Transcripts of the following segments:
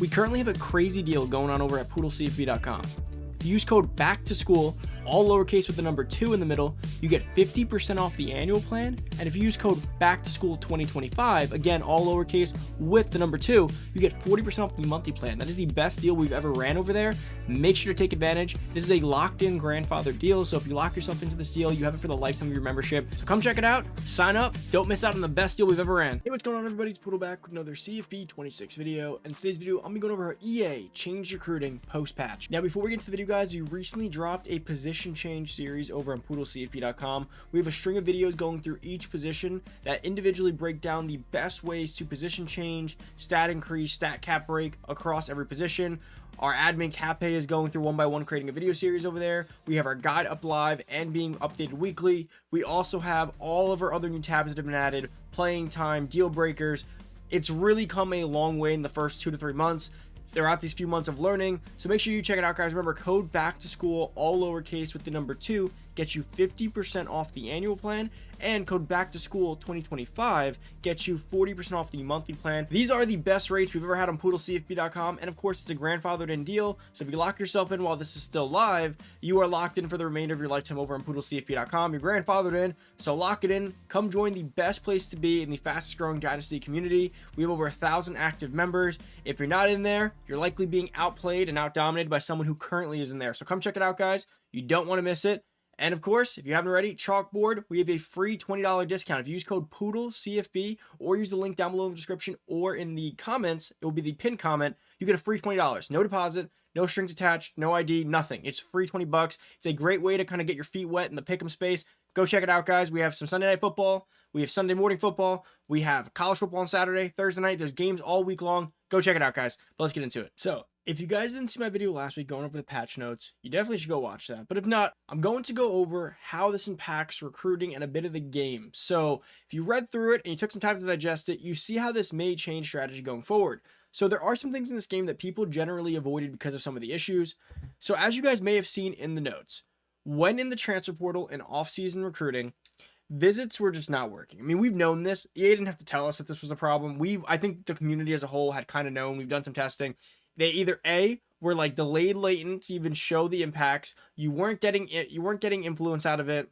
We currently have a crazy deal going on over at Poodlecfb.com. If you use code BACKTOSCHOOL, all lowercase with the number 2 in the middle, you get 50% off the annual plan. And if you use code BACKTOSCHOOL2025, again, all lowercase with the number 2, you get 40% off the monthly plan. That is the best deal we've ever ran over there. Make sure to take advantage. This is a locked-in grandfather deal, so if you lock yourself into this deal, you have it for the lifetime of your membership. So come check it out, sign up, don't miss out on the best deal we've ever ran. Hey, what's going on, everybody? It's Poodle back with another CFB 26 video. And in today's video, I'm gonna be going over our EA Change Recruiting post-patch. Now, before we get into the video, guys, we recently dropped a position change series over on Poodlecfb.com. We have a string of videos going through each position that individually break down the best ways to position change, stat increase, stat cap break across every position. Our admin Cape is going through one by one, creating a video series over there. We have our guide up live and being updated weekly. We also have all of our other new tabs that have been added, playing time, deal breakers. It's really come a long way in the first 2 to 3 months. Throughout these few months of learning, so make sure you check it out, guys. Remember, code BACKTOSCHOOL, all lowercase with the number 2, gets you 50% off the annual plan, and code BACKTOSCHOOL2025 gets you 40% off the monthly plan. These are the best rates we've ever had on Poodlecfb.com, and of course, it's a grandfathered in deal, so if you lock yourself in while this is still live, you are locked in for the remainder of your lifetime over on Poodlecfb.com. You're grandfathered in, so lock it in. Come join the best place to be in the fastest growing Dynasty community. We have over 1,000 active members. If you're not in there, you're likely being outplayed and outdominated by someone who currently is in there. So come check it out, guys. You don't want to miss it. And of course, if you haven't already, Chalkboard, we have a free $20 discount. If you use code Poodlecfb or use the link down below in the description or in the comments, it will be the pinned comment, you get a free $20. No deposit, no strings attached, no ID, nothing. It's free 20 bucks. It's a great way to kind of get your feet wet in the pick'em space. Go check it out, guys. We have some Sunday night football. We have Sunday morning football. We have college football on Saturday, Thursday night. There's games all week long. Go check it out, guys. But let's get into it. So, if you guys didn't see my video last week going over the patch notes, you definitely should go watch that. But if not, I'm going to go over how this impacts recruiting and a bit of the game. So if you read through it and you took some time to digest it, you see how this may change strategy going forward. So there are some things in this game that people generally avoided because of some of the issues. So as you guys may have seen in the notes, when in the transfer portal and off-season recruiting, visits were just not working. I mean, we've known this. EA didn't have to tell us that this was a problem. I think the community as a whole had kind of known. We've done some testing. They either were like delayed latent to even show the impacts. You weren't getting influence out of it.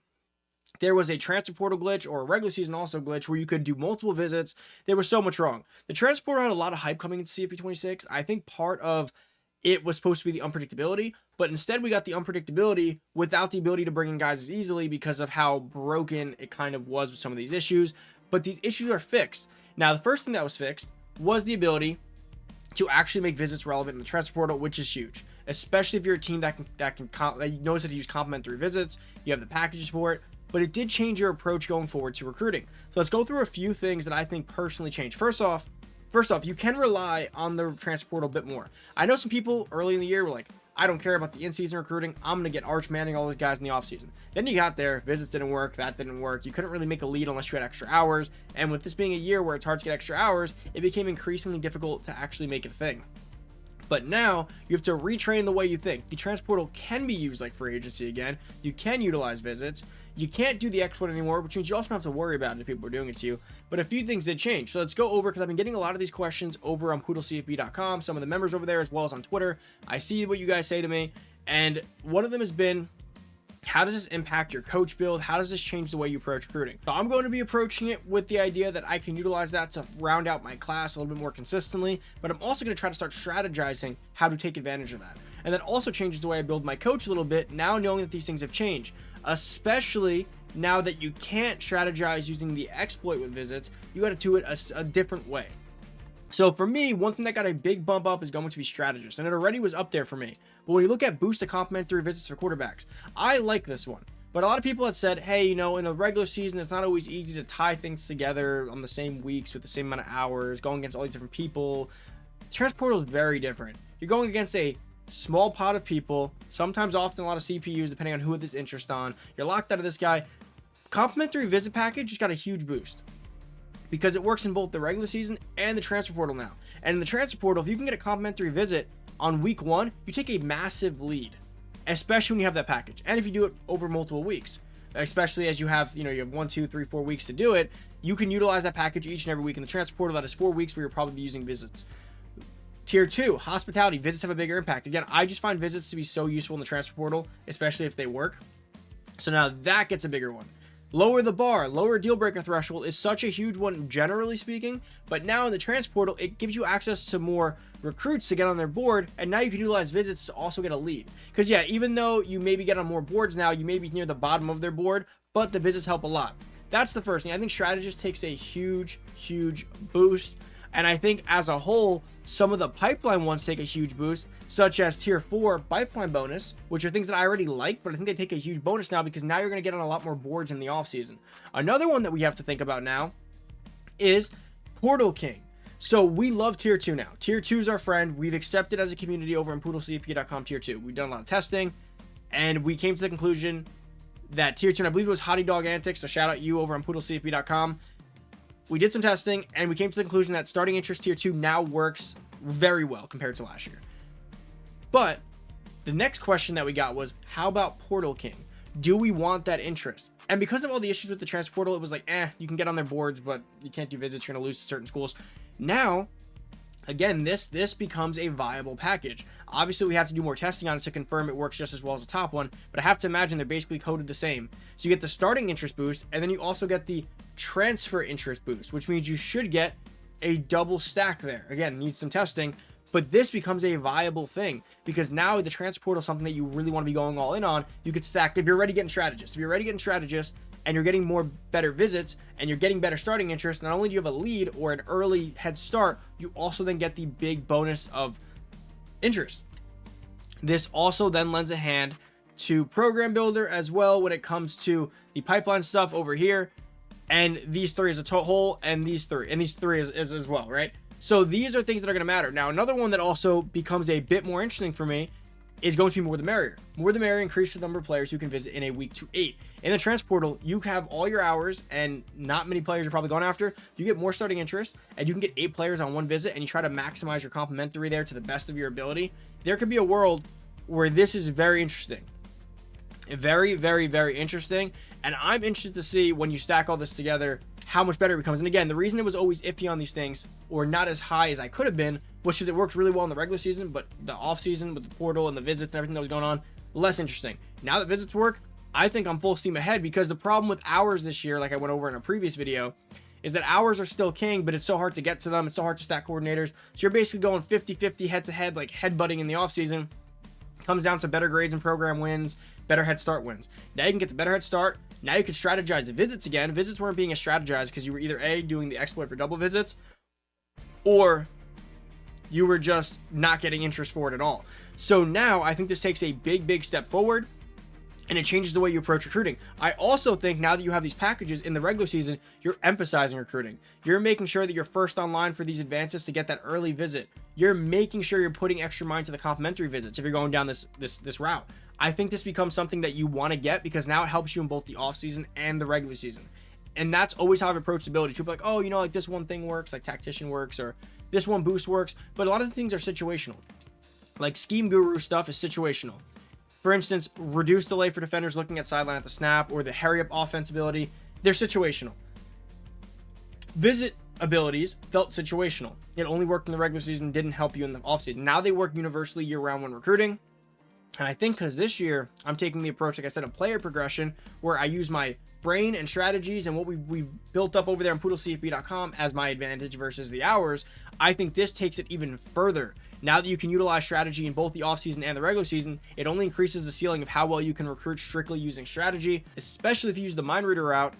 There was a transfer portal glitch or a regular season also glitch where you could do multiple visits. There was so much wrong. The transfer portal had a lot of hype coming into CFB 26. I think part of it was supposed to be the unpredictability, but instead we got the unpredictability without the ability to bring in guys as easily because of how broken it kind of was with some of these issues. But these issues are fixed. Now, the first thing that was fixed was the ability to actually make visits relevant in the transfer portal, which is huge, especially if you're a team that knows how to use complimentary visits. You have the packages for it, but it did change your approach going forward to recruiting. So let's go through a few things that I think personally changed. First off, you can rely on the transfer portal a bit more. I know some people early in the year were like, I don't care about the in-season recruiting. I'm going to get Arch Manning, all those guys in the offseason. Then you got there, visits didn't work, that didn't work. You couldn't really make a lead unless you had extra hours. And with this being a year where it's hard to get extra hours, it became increasingly difficult to actually make it a thing. But now you have to retrain the way you think. The transfer portal can be used like free agency again. You can utilize visits. You can't do the exploit anymore, which means you also don't have to worry about it if people are doing it to you. But a few things did change. So let's go over, because I've been getting a lot of these questions over on Poodlecfb.com, some of the members over there, as well as on Twitter. I see what you guys say to me. And one of them has been, how does this impact your coach build? How does this change the way you approach recruiting? So I'm going to be approaching it with the idea that I can utilize that to round out my class a little bit more consistently, but I'm also going to try to start strategizing how to take advantage of that. And that also changes the way I build my coach a little bit, now knowing that these things have changed, especially now that you can't strategize using the exploit with visits. You got to do it a different way. So for me, one thing that got a big bump up is going to be strategist, and it already was up there for me. But when you look at boost to complimentary visits for quarterbacks, I like this one. But a lot of people have said, hey, you know, in a regular season, it's not always easy to tie things together on the same weeks with the same amount of hours, going against all these different people. Transfer portal is very different. You're going against a small pot of people, sometimes often a lot of CPUs, depending on who has interest on. You're locked out of this guy. Complimentary visit package just got a huge boost, because it works in both the regular season and the transfer portal now. And in the transfer portal, if you can get a complimentary visit on week 1, you take a massive lead, especially when you have that package. And if you do it over multiple weeks, especially as you have 1, 2, 3, 4 weeks to do it, you can utilize that package each and every week in the transfer portal. That is 4 weeks where you'll probably be using visits. Tier 2, hospitality. Visits have a bigger impact. Again, I just find visits to be so useful in the transfer portal, especially if they work. So now that gets a bigger one. Lower the bar, lower deal breaker threshold is such a huge one generally speaking, but now in the transfer portal, it gives you access to more recruits to get on their board, and now you can utilize visits to also get a lead. Because yeah, even though you maybe get on more boards now, you may be near the bottom of their board, but the visits help a lot. That's the first thing. I think strategist takes a huge boost, and I think as a whole, some of the pipeline ones take a huge boost, such as tier 4 pipeline bonus, which are things that I already like, but I think they take a huge bonus now because now you're going to get on a lot more boards in the offseason. Another one that we have to think about now is Portal King. So we love tier 2 now. Tier 2 is our friend. We've accepted as a community over on Poodlecfb.com tier 2. We've done a lot of testing, and we came to the conclusion that tier 2, and I believe it was Hottie Dog Antics, so shout out you over on Poodlecfb.com. We did some testing, and we came to the conclusion that starting interest tier 2 now works very well compared to last year. But the next question that we got was, how about Portal King? Do we want that interest? And because of all the issues with the transfer portal, it was like, you can get on their boards, but you can't do visits. You're going to lose to certain schools. Now, again, this becomes a viable package. Obviously, we have to do more testing on it to confirm it works just as well as the top one, but I have to imagine they're basically coded the same. So you get the starting interest boost, and then you also get the transfer interest boost, which means you should get a double stack there. Again, needs some testing, but this becomes a viable thing because now the transfer portal is something that you really want to be going all in on. You could stack if you're already getting strategists. If you're already getting strategists and you're getting more better visits and you're getting better starting interest, not only do you have a lead or an early head start, you also then get the big bonus of interest. This also then lends a hand to program builder as well when it comes to the pipeline stuff over here, and these three as a whole, and these three is as well, right? So these are things that are going to matter. Now, another one that also becomes a bit more interesting for me is going to be more the merrier. More the merrier increases the number of players who can visit in a week to 8. In the transfer portal, you have all your hours and not many players are probably going after. You get more starting interest and you can get 8 players on one visit and you try to maximize your complementary there to the best of your ability. There could be a world where this is very interesting. Very interesting. And I'm interested to see when you stack all this together how much better it becomes. And again, the reason it was always iffy on these things or not as high as I could have been was because it works really well in the regular season, but the off season with the portal and the visits and everything that was going on, less interesting. Now that visits work, I think I'm full steam ahead because the problem with hours this year, like I went over in a previous video, is that hours are still king, but it's so hard to get to them. It's so hard to stack coordinators. So you're basically going 50-50 head to head, like headbutting in the off season. Comes down to better grades and program wins, better head start wins. Now you can get the better head start. Now you can strategize the visits again. Visits weren't being as strategized because you were either A, doing the exploit for double visits, or you were just not getting interest for it at all. So now I think this takes a big step forward and it changes the way you approach recruiting. I also think now that you have these packages in the regular season, you're emphasizing recruiting. You're making sure that you're first online for these advances to get that early visit. You're making sure you're putting extra mind to the complimentary visits if you're going down this route. I think this becomes something that you want to get because now it helps you in both the off season and the regular season. And that's always how I've approached abilities. People are like, oh, you know, like this one thing works, like tactician works, or this one boost works. But a lot of the things are situational. Like scheme guru stuff is situational. For instance, reduce delay for defenders looking at sideline at the snap, or the hurry up offense ability. They're situational. Visit abilities felt situational. It only worked in the regular season, didn't help you in the offseason. Now they work universally year-round when recruiting. And I think because this year, I'm taking the approach, like I said, of player progression, where I use my brain and strategies and what we've built up over there on Poodlecfb.com as my advantage versus the hours. I think this takes it even further. Now that you can utilize strategy in both the offseason and the regular season, it only increases the ceiling of how well you can recruit strictly using strategy, especially if you use the mind reader route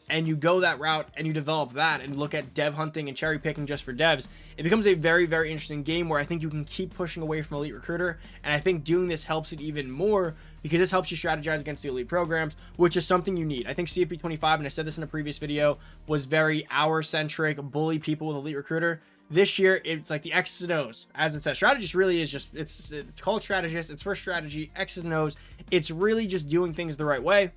and you go that route and you develop that and look at dev hunting and cherry picking just for devs. It becomes a very interesting game where I think you can keep pushing away from elite recruiter, and I think doing this helps it even more because this helps you strategize against the elite programs, which is something you need. I think CFB 25, and I said this in a previous video, was very hour centric, bully people with elite recruiter. This year, it's like the X's and O's. As it says, strategist really is just, it's called strategist. It's for strategy, X's and O's. It's really just doing things the right way.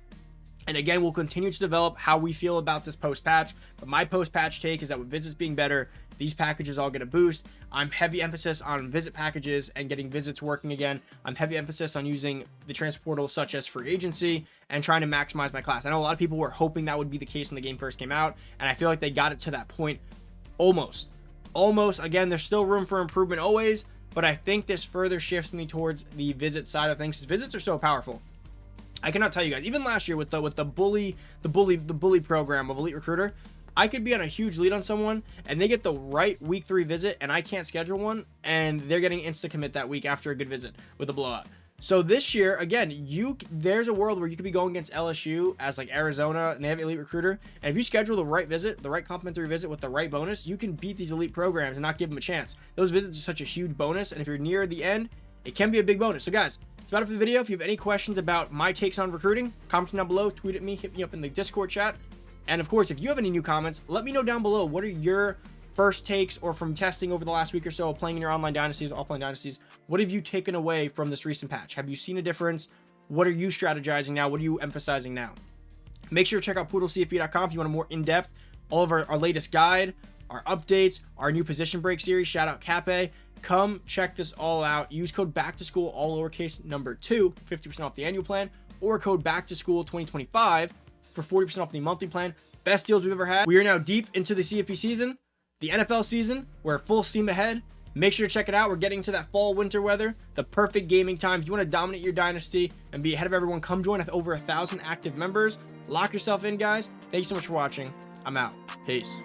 And again, we'll continue to develop how we feel about this post-patch. But my post-patch take is that with visits being better, these packages all get a boost. I'm heavy emphasis on visit packages and getting visits working again. I'm heavy emphasis on using the transfer portal such as free agency and trying to maximize my class. I know a lot of people were hoping that would be the case when the game first came out, and I feel like they got it to that point almost. almost, again, there's still room for improvement always, but I think this further shifts me towards the visit side of things. Visits are so powerful. I cannot tell you guys, even last year with the bully program of Elite Recruiter, I could be on a huge lead on someone and they get the right week 3 visit and I can't schedule one, and they're getting insta commit that week after a good visit with a blowout. So this year, again, there's a world where you could be going against LSU as like Arizona and they have Elite Recruiter, and if you schedule the right visit, the right complimentary visit with the right bonus, you can beat these elite programs and not give them a chance. Those visits are such a huge bonus, and if you're near the end, it can be a big bonus. So guys, that's about it for the video. If you have any questions about my takes on recruiting, comment down below, tweet at me, hit me up in the Discord chat. And of course, if you have any new comments, let me know down below. What are your first takes, or from testing over the last week or so, playing in your online dynasties, offline dynasties? What have you taken away from this recent patch? Have you seen a difference? What are you strategizing now? What are you emphasizing now? Make sure to check out Poodlecfb.com if you want a more in-depth, all of our latest guide, our updates, our new position break series. Shout out Cape. Come check this all out. Use code BACKTOSCHOOL, all lowercase, number 2, 50% off the annual plan, or code BACKTOSCHOOL 2025 for 40% off the monthly plan. Best deals we've ever had. We are now deep into the CFB season, the NFL season. We're full steam ahead. Make sure to check it out. We're getting to that fall winter weather, the perfect gaming time. If you want to dominate your dynasty and be ahead of everyone, come join with over 1,000 active members. Lock yourself in, guys. Thank you so much for watching. I'm out. Peace.